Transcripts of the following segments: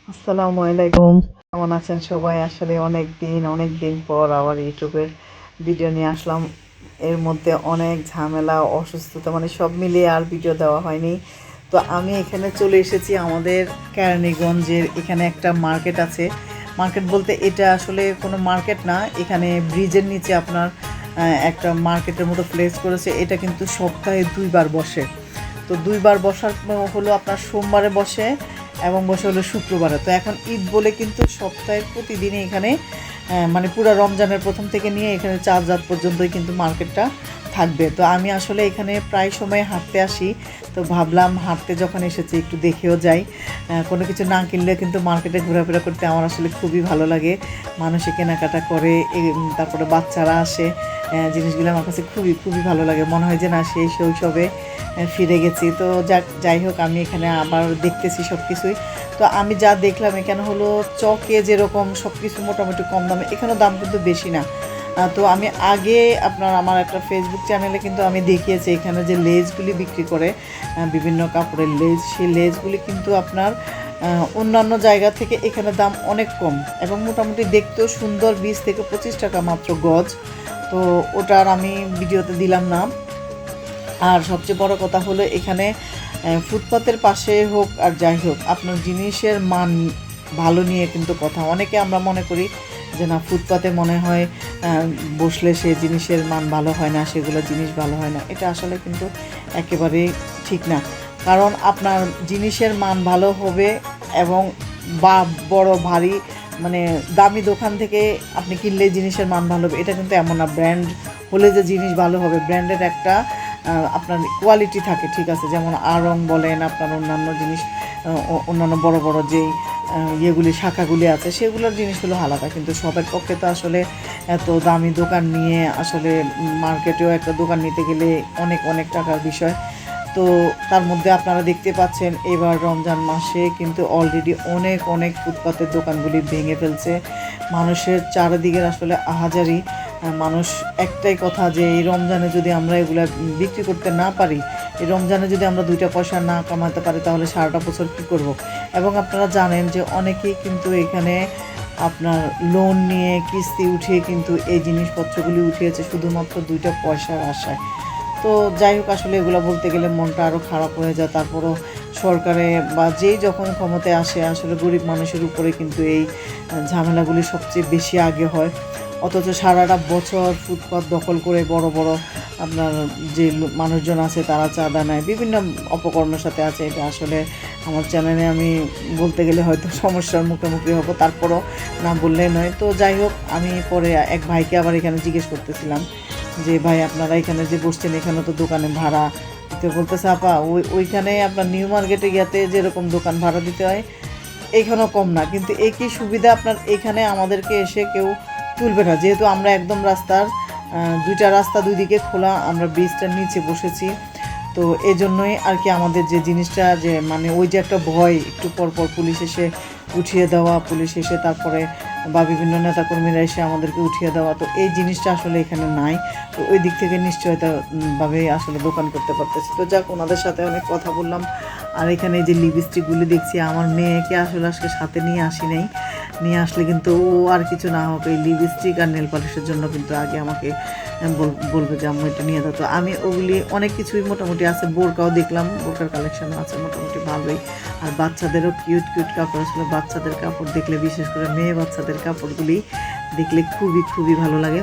আসসালামু আলাইকুম। কেমন আছেন সবাই? আসলে অনেক দিন পর আবার ইউটিউবের ভিডিও নিয়ে আসলাম। এর মধ্যে অনেক ঝামেলা, অসুস্থতা, মানে সব মিলিয়ে আর ভিডিও দেওয়া হয়নি। তো আমি এখানে চলে এসেছি আমাদের কেরানীগঞ্জের। এখানে একটা মার্কেট আছে। মার্কেট বলতে এটা আসলে কোনো মার্কেট না, এখানে ব্রিজের নিচে আপনার একটা মার্কেটের মতো প্লেস করেছে। এটা কিন্তু সপ্তাহে 2বার বসে। তো 2বার বসার হলো আপনার সোমবারে বসে এবং বসে হলো শুক্রবারে। তো এখন ঈদ বলে কিন্তু সপ্তাহের প্রতিদিনই এখানে মানে পুরো রমজানের প্রথম থেকে নিয়ে এখানে 4 রাত পর্যন্তই কিন্তু মার্কেটটা থাকবে। তো আমি আসলে এখানে প্রায় সময় হাঁটতে আসি। তো ভাবলাম হাঁটতে যখন এসেছি একটু দেখেও যাই। কোনো কিছু না কিনলে কিন্তু মার্কেটে ঘোরাফেরা করতে আমার আসলে খুবই ভালো লাগে। মানুষে কেনাকাটা করে তারপরে বাচ্চারা আসে। জিনিসগুলো আমার কাছে খুবই ভালো লাগে। মনে হয় যে না, সেই শৈশবে ফিরে গেছি। তো যাই হোক, আমি এখানে আবার দেখতেছি সব কিছুই। তো আমি যা দেখলাম এখানে হলো চকে যেরকম সব কিছু মোটামুটি কম দামে, এখানেও দাম কিন্তু বেশি না। তো আমি আগে আমার একটা ফেসবুক চ্যানেলে কিন্তু আমি দেখিয়েছি এখানে যে লেজগুলি বিক্রি করে, বিভিন্ন কাপড়ের লেজ, সেই লেজগুলি কিন্তু আপনার অন্যান্য জায়গা থেকে এখানে দাম অনেক কম এবং মোটামুটি দেখতেও সুন্দর। 20 থেকে 25 টাকা মাত্র গজ। তো ওটা আর আমি ভিডিওতে দিলাম না। আর সবচেয়ে বড় কথা হলো এখানে ফুটপাতের পাশে হোক আর যাই হোক, আপনার জিনিসের মান ভালো নিয়ে কিন্তু কথা। অনেকে আমরা মনে করি যে না, ফুটপাতে মনে হয় বসলে সে জিনিসের মান ভালো হয় না, সেগুলো জিনিস ভালো হয় না। এটা আসলে কিন্তু একেবারেই ঠিক না। কারণ আপনার জিনিসের মান ভালো হবে এবং বা বড় ভারী মানে দামি দোকান থেকে আপনি কিনলে জিনিসের মান ভালো হবে এটা কিন্তু এমন না। ব্র্যান্ড হলে যে জিনিস ভালো হবে, ব্র্যান্ডের একটা আপনার কোয়ালিটি থাকে, ঠিক আছে। যেমন আড়ং বলেন, আপনার অন্যান্য জিনিস, অন্যান্য বড় বড় যেই ইয়েগুলি শাখাগুলি আছে সেগুলোর জিনিসগুলো আলাদা। কিন্তু সবার পক্ষে তো আসলে এত দামি দোকান নিয়ে আসলে মার্কেটেও একটা দোকান নিতে গেলে অনেক টাকার বিষয়। তো তার মধ্যে আপনারা দেখতে পাচ্ছেন এবার রমজান মাসে কিন্তু অলরেডি অনেক ফুটপাতের দোকানগুলি ভেঙে ফেলছে। মানুষের চারিদিকের আসলে আহাজারি। মানুষ একটাই কথা যে এই রমজানে যদি আমরা এগুলা বিক্রি করতে না পারি, এই রমজানে যদি আমরা 2টা পয়সা না কামাতে পারি, তাহলে সারাটা বছর কী করব। এবং আপনারা জানেন যে অনেকেই কিন্তু এখানে আপনার লোন নিয়ে কিস্তি উঠিয়ে কিন্তু এই জিনিসপত্রগুলি উঠিয়েছে শুধুমাত্র 2টা পয়সার আশায়। তো যাই হোক, আসলে এগুলো বলতে গেলে মনটা আরও খারাপ হয়ে যায়। তারপরও সরকারে বা যেই যখন ক্ষমতায় আসে আসলে গরিব মানুষের উপরে কিন্তু এই ঝামেলাগুলি সবচেয়ে বেশি আগে হয়। অথচ সারাটা বছর ফুটপাত দখল করে বড় বড় আপনার যে মানুষজন আছে তারা চাঁদা নেয়, বিভিন্ন অপকর্মের সাথে আছে। এটা আসলে আমার চ্যানেলে আমি বলতে গেলে হয়তো সমস্যার মুখোমুখি হব, তারপরও না বললেই নয়। তো যাই হোক, আমি পরে এক ভাইকে আবার এখানে জিজ্ঞেস করতেছিলাম যে ভাই, আপনারা এখানে যে বসছেন এখানে তো দোকানে ভাড়া দিতে, বলতেছে আপা ওইখানে আপনার নিউ মার্কেটে গিয়েতে যেরকম দোকান ভাড়া দিতে হয় এইখানেও কম না, কিন্তু একই সুবিধা আপনার এখানে আমাদেরকে এসে কেউ তুলবে না, যেহেতু আমরা একদম রাস্তার 2টা রাস্তা 2 দিকে খোলা, আমরা ব্রিজটার নিচে বসেছি। তো এই জন্যই আর কি আমাদের যে জিনিসটা, যে মানে ওই যে একটা ভয়, একটু পর পুলিশ এসে উঠিয়ে দেওয়া, পুলিশ এসে তারপরে বা বিভিন্ন নেতাকর্মীরা এসে আমাদেরকে উঠিয়ে দেওয়া, তো এই জিনিসটা আসলে এখানে নাই। তো ওই দিক থেকে নিশ্চয়তাভাবে আসলে দোকান করতে পারতেছি। তো যাক, ওনাদের সাথে অনেক কথা বললাম। আর এখানে এই যে লিপস্টিকগুলি দেখছি, আমার মেয়েকে আসলে আজকে সাথে নিয়ে আসি নাই। নিয়ে আসলে কিন্তু ও আর কিছু না হোক এই লিপস্টিক আর নেল পালিশের জন্য কিন্তু আগে আমাকে বলবে যে আম্মু এটা নিয়ে দাও। তো আমি ওগুলি অনেক কিছুই মোটামুটি আছে, বোরকাও দেখলাম, বোরকার কালেকশনও আছে মোটামুটি ভালোই। আর বাচ্চাদেরও কিউট কাপড়, আসলে বাচ্চাদের কাপড় দেখলে, বিশেষ করে মেয়ে বাচ্চাদের কাপড়গুলি দেখলে খুবই ভালো লাগে।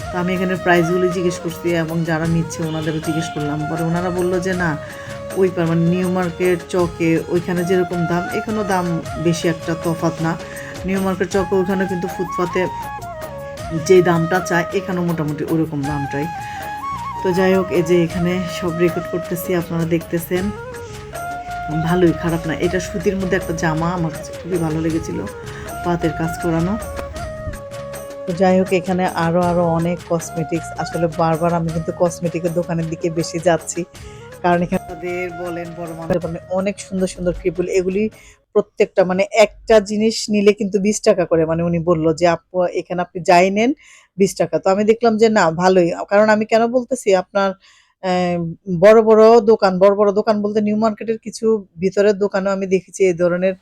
তো আমি এখানে প্রাইসগুলি জিজ্ঞেস করছি এবং যারা নিচ্ছে ওনাদেরও জিজ্ঞেস করলাম। পরে ওনারা বললো যে না, ওই মানে নিউ মার্কেট চকে ওইখানে যেরকম দাম এখানেও দাম বেশি একটা তফাৎ না। নিউ মার্কেট চকে ওইখানে কিন্তু ফুটপাতে যে দামটা চায় এখানেও মোটামুটি ওরকম দামটাই। তো যাই হোক, এই যে এখানে সব রেকর্ড করতেছি, আপনারা দেখতেছেন, ভালোই, খারাপ না। এটা সুতির মধ্যে একটা জামা, আমার কাছে খুবই ভালো লেগেছিল, পাতের কাজ করানো। তো যাই হোক, এখানে আরও অনেক কসমেটিক্স। আসলে বারবার আমি কিন্তু কসমেটিকের দোকানের দিকে বেশি যাচ্ছি, কারণ এখানে তাদের বলেন বড় মানুষ বলেন অনেক সুন্দর ক্রিপুল, এগুলি প্রত্যেকটা মানে একটা জিনিস নিলে কিন্তু 20 টাকা করে। মানে উনি বললো যে আপু এখানে আপনি যাই নেন 20 টাকা। তো আমি দেখলাম যে না, ভালোই। কারণ আমি কেন বলতেছি, আপনার আহ, বড় বড় দোকান বলতে নিউ মার্কেটের কিছু ভিতরের দোকানেও আমি দেখেছি এই ধরনের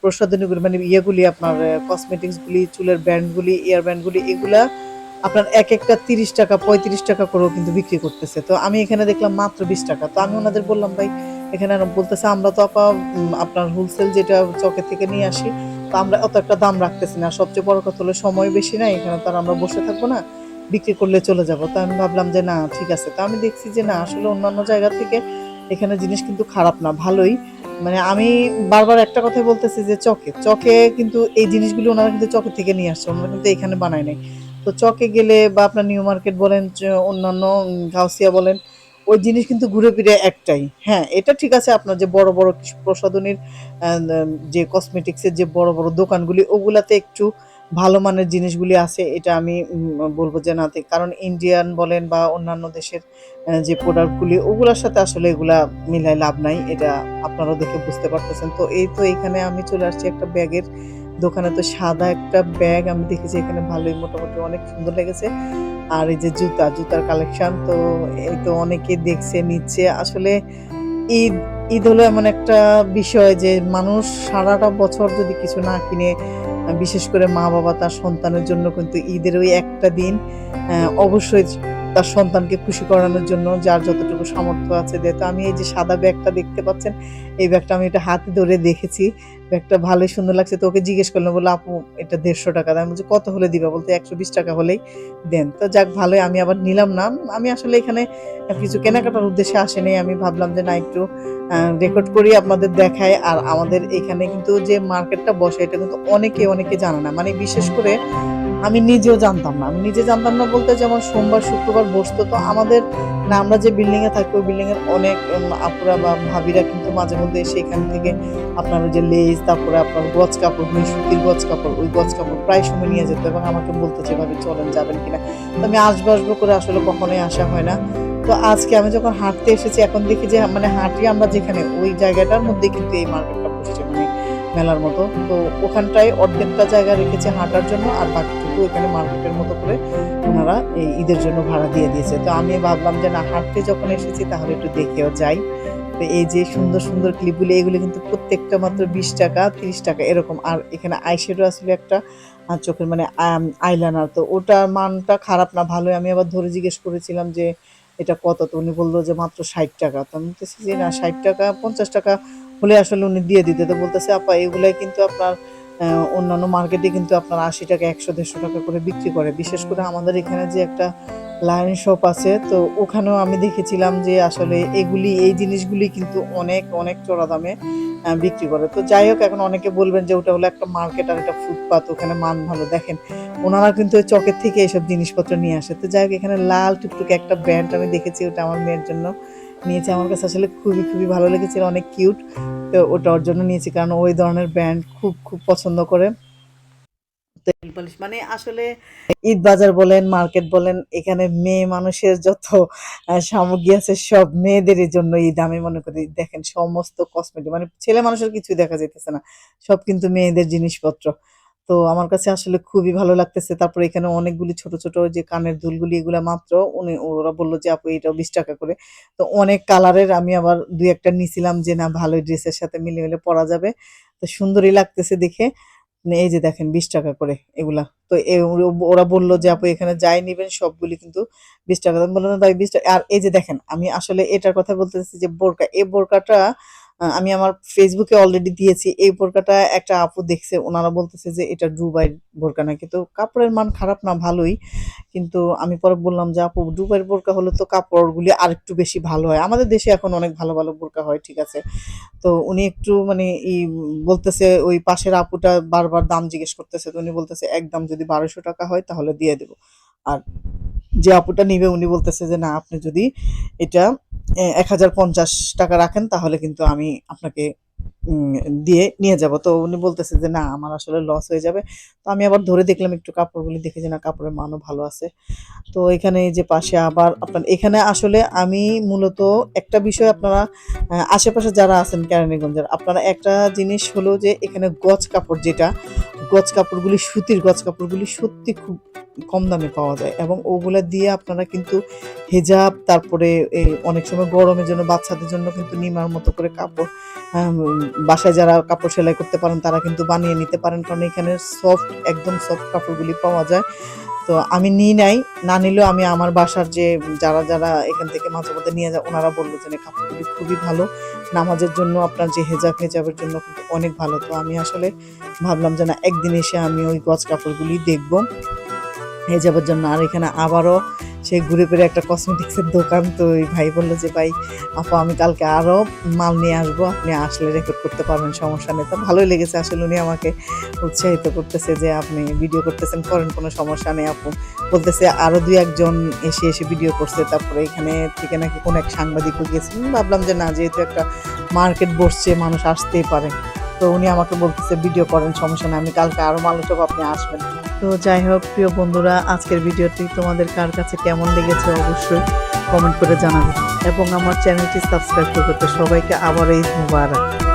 প্রসাধনীগুলি মানে ইয়েগুলি আপনার কসমেটিক্সগুলি, চুলের ব্যান্ডগুলি, ইয়ার ব্যান্ডগুলি এগুলা আপনার একেকটা ৩০ টাকা ৩৫ টাকা করেও কিন্তু বিক্রি করতেছে। তো আমি এখানে দেখলাম মাত্র ২০ টাকা। তো আমি ওনাদের বললাম, "ভাই এখানে" বলতেছে, "আমরা তো আপা আপনার হোলসেল যেটা চকের থেকে নিয়ে আসি, তো আমরা অত একটা দাম রাখতেছি না। সবচেয়ে বড় কথা হলো সময় বেশি নাই। এখানে তো আর আমরা বসে থাকবো না। বিক্রি করলে চলে যাবো।" তো আমি ভাবলাম যে না ঠিক আছে। তো আমি দেখছি যে না আসলে অন্যান্য জায়গা থেকে এখানে জিনিস কিন্তু খারাপ না, ভালোই। মানে আমি বারবার একটা কথাই বলতেছি যে চকে কিন্তু এই জিনিসগুলো ওনারা কিন্তু চকের থেকে নিয়ে আসছে। ওনারা কিন্তু এখানে বানায় নাই। তো চকে গেলে বা আপনার নিউ মার্কেট বলেন, অন্যান্য গাউসিয়া বলেন, ওই জিনিস কিন্তু ঘুরে ফিরে একটাই। হ্যাঁ, এটা ঠিক আছে আপনার যে বড়, বড় কিছু প্রসাধনীর আ যে কসমেটিক্সের যে বড়, বড় দোকানগুলি ওগুলাতে একটু ভালো মানের জিনিসগুলি আছে। এটা আমি বলব যে না কারণ ইন্ডিয়ান বলেন বা অন্যান্য দেশের যে প্রোডাক্ট গুলি ওগুলার সাথে আসলে এগুলা মিলায় লাভ নাই। এটা আপনারাও দেখে বুঝতে পারতেছেন। তো এই তো এখানে আমি চলে আসছি একটা ব্যাগের দোকানে। তো সাদা একটা ব্যাগ আমি দেখেছি এখানে ভালোই মোটামুটি অনেক সুন্দর লেগেছে। আর এই যে জুতার কালেকশন তো এই তো অনেকেই দেখছে, নিচ্ছে। আসলে ঈদ, ঈদ হলো এমন একটা বিষয় যে মানুষ সারাটা বছর যদি কিছু না কিনে, বিশেষ করে মা-বাবা তার সন্তানের জন্য কিন্তু ঈদের ওই একটা দিন অবশ্যই তার সন্তানকে খুশি করানোর জন্য যার যতটুকু সামর্থ্য আছে দেয়। তো আমি এই যে সাদা ব্যাগটা দেখতে পাচ্ছেন, এই ব্যাগটা আমি এটা হাতে ধরে দেখেছি। ব্যাগটা ভালোই সুন্দর লাগছে। তো ওকে জিজ্ঞেস করলাম, বলল, "আপু এটা ৳১৫০ আমি বলছি, "কত হলে দিবা?" বলতে, ৳১২০ হলেই দেন।" তো যাক ভালোই আমি আবার নিলাম না। আমি আসলে এখানে কিছু কেনাকাটার উদ্দেশ্যে আসিনি। আমি ভাবলাম যে না একটু রেকর্ড করি আপনাদের দেখাই। আর আমাদের এখানে কিন্তু যে মার্কেটটা বসে এটা কিন্তু অনেকে জানে না। মানে বিশেষ করে আমি নিজেও জানতাম না। আমি নিজে জানতাম না বলতে যেমন সোমবার, শুক্রবার বসতো। তো আমাদের মানে আমরা যে বিল্ডিং এ থাকি ওই বিল্ডিং এর অনেক আপুরা বা ভাবিরা কিন্তু মাঝে মধ্যে এসে এখান থেকে আপনার ওই যে লেস, তারপরে আপনার গজ কাপড়, সুতির গজ কাপড়, ওই গজ কাপড় প্রায় সময় নিয়ে যেত এবং আমাকে বলতো যে, "ভাবি চলেন, যাবেন কিনা?" তো আমি আসবো করে আসলে কখনোই আসা হয় না। তো আজকে আমি যখন হাঁটতে এসেছি এখন দেখি যে মানে হাঁটি আমরা যেখানে ওই জায়গাটার মধ্যেই কিন্তু এই মার্কেটটা বসছে মানে মেলার মতো। তো ওখানটায় অর্ধেকটা জায়গা রেখেছে হাঁটার জন্য আর বাকিটুকু এখানে মার্কেটের মতো করে ওনারা এই ঈদের জন্য ভাড়া দিয়ে দিয়েছে। তো আমি ভাবলাম যে না হাঁটতে যখন এসেছি তাহলে একটু দেখেও যাই। তো এই যে সুন্দর ক্লিপগুলি এগুলি কিন্তু প্রত্যেকটা মাত্র ৳20 ৳30 এরকম। আর এখানে আইশ্যাডো আসলে একটা চোখের মানে আইলাইনার তো ওটার মানটা খারাপ না ভালোই। আমি আবার ধরে জিজ্ঞেস করেছিলাম যে, "এটা কত?" তো উনি বলল যে, "মাত্র ৳60।" তো আমি বলতেছি যে, "না ৳60 ৳50 হলে আসলে উনি দিয়ে দিত।" তো বলতেছে, "আপা এগুলাই কিন্তু আপনার অন্যান্য মার্কেটে কিন্তু আপনার ৳80 ৳১০০ করে বিক্রি করে।" বিশেষ করে আমাদের এখানে যে একটা লায়ন শপ আছে তো ওখানেও আমি দেখেছিলাম যে আসলে এই জিনিসগুলি কিন্তু অনেক চড়া দামে বিক্রি করে। তো যাই হোক এখন অনেকে বলবেন যে ওটা হলো একটা মার্কেট আর এটা ফুটপাত ওখানে মান ভালো। দেখেন উনারা কিন্তু ওই চকের থেকে এসব জিনিসপত্র নিয়ে আসে। তো যাই হোক এখানে লাল টুকটুকে একটা ব্যান্ড আমি দেখেছি ওটা আমার মেয়ের জন্য নিয়েছি। আমার কাছে আসলে খুবই ভালো লেগেছিল, অনেক কিউট। তো ওটা ওর জন্য নিয়েছি কারণ ওই ধরনের ব্যান্ড খুব পছন্দ করে। নেল পলিশ মানে আসলে ঈদ বাজার বলেন, মার্কেট বলেন এখানে মেয়ে মানুষের যত সামগ্রী আছে সব মেয়েদেরই জন্য ঈদ আমি মনে করি। দেখেন সমস্ত কসমেটিক মানে ছেলে মানুষের কিছুই দেখা যাইতেছে না। সব কিন্তু মেয়েদের জিনিসপত্র। তো আমার কাছে আসলে খুবই ভালো লাগতেছে। তারপরে এখানে অনেকগুলি ছোট যে কানের দুলগুলি এগুলা মাত্র ওরা বলল যে, "আপু এটাও ৳20 করে।" তো অনেক কালারের আমি আবার ২-১ টা নিছিলাম যে না ভালোই ড্রেসের সাথে মিলে পরা যাবে। তো সুন্দরই লাগতেছে দেখে। এই যে দেখেন ৳20 করে এগুলা। তো ওরা বলল যে, "আপু এখানে যাই নিবেন সবগুলি কিন্তু ৳20।" আমি বললাম, "ভাই ৳20" আর এই যে দেখেন আমি আসলে এটার কথা বলতেছি যে বোরকা। এই বোরকাটা আমি আমার ফেসবুকে অলরেডি দিয়েছি। এই বোরকাটা একটা আপু দেখছে। উনারা বলতেছে যে এটা দুবাইয়ের বোরকা নাকি। তো কাপড়ের মান খারাপ না ভালোই। কিন্তু আমি পরে বললাম যে, "আপু দুবাইয়ের বোরকা হলে তো কাপড়গুলি আরেকটু বেশি ভালো হয়। আমাদের দেশে এখন অনেক ভালো বোরকা হয় ঠিক আছে।" তো উনি একটু মানে বলতেছে ওই পাশের আপুটা বারবার দাম জিজ্ঞেস করতেছে। তো উনি বলতেছে, "একদম যদি ৳১২০০ হয় তাহলে দিয়ে দিব।" আর যে আপুটা নিবে উনি বলতেছে যে, "না আপনি যদি এটা ৳১,০৫০ রাখেন তাহলে কিন্তু আমি আপনাকে উম দিয়ে নিয়ে যাবো।" তো উনি বলতেছে যে, "না আমার আসলে লস হয়ে যাবে।" তো আমি আবার ধরে দেখলাম একটু কাপড়গুলি দেখে যে না কাপড়ের মানও ভালো আছে। তো এখানে এই যে পাশে আবার আপনার এখানে আসলে আমি মূলত একটা বিষয় আপনারা আশেপাশে যারা আছেন কেরানীগঞ্জের আপনারা একটা জিনিস হলো যে এখানে গজ কাপড় যেটা গজ কাপড়গুলি সুতির গজ কাপড়গুলি সত্যি খুব কম দামে পাওয়া যায় এবং ওগুলা দিয়ে আপনারা কিন্তু হিজাব, তারপরে এই অনেক সময় গরমের জন্য বাচ্চাদের জন্য কিন্তু নিমার মতো করে কাপড়, বাসায় যারা কাপড় সেলাই করতে পারেন তারা কিন্তু বানিয়ে নিতে পারেন, কারণ এখানে সফট, একদম সফট কাপড়গুলি পাওয়া যায়। তো আমি নিই নাই, না নিলেও আমি আমার বাসার যে যারা যারা এখান থেকে মাঝে মধ্যে নিয়ে যায় ওনারা বললো যে কাপড়গুলি খুবই ভালো, নামাজের জন্য আপনার যে হেজাবের জন্য কিন্তু অনেক ভালো। তো আমি আসলে ভাবলাম যে না, একদিন এসে আমি ওই গজ কাপড়গুলি দেখবো হেজাবের জন্য। আর এখানে আবারও সে ঘুরে ফিরে একটা কসমেটিক্সের দোকান। তো ওই ভাই বললো যে ভাই আপু আমি কালকে আরও মাল নিয়ে আসবো, আপনি আসলে রেকর্ড করতে পারবেন, সমস্যা নেই। তো ভালোই লেগেছে আসলে, উনি আমাকে উৎসাহিত করতেছে যে আপনি ভিডিও করতেছেন, করেন, কোনো সমস্যা নেই আপু। বলতেছে আরও 2-1 জন এসে এসে ভিডিও করছে, তারপরে এখানে থেকে নাকি কোনো এক সাংবাদিকও গিয়েছিলেন। ভাবলাম যে না, যেহেতু একটা মার্কেট বসছে, মানুষ আসতেই পারে। তো উনি আমাকে বলতেছে ভিডিও করেন, সমস্যা নেই, আমি কালকে আরও মাল উঠাবো, আপনি আসবেন। তো যাই হোক প্রিয় বন্ধুরা, আজকের ভিডিওটি তোমাদের কার কাছে কেমন লেগেছে অবশ্যই কমেন্ট করে জানাবেন এবং আমার চ্যানেলটি সাবস্ক্রাইব করতে সবাইকে আবার ঈদ মুবারক।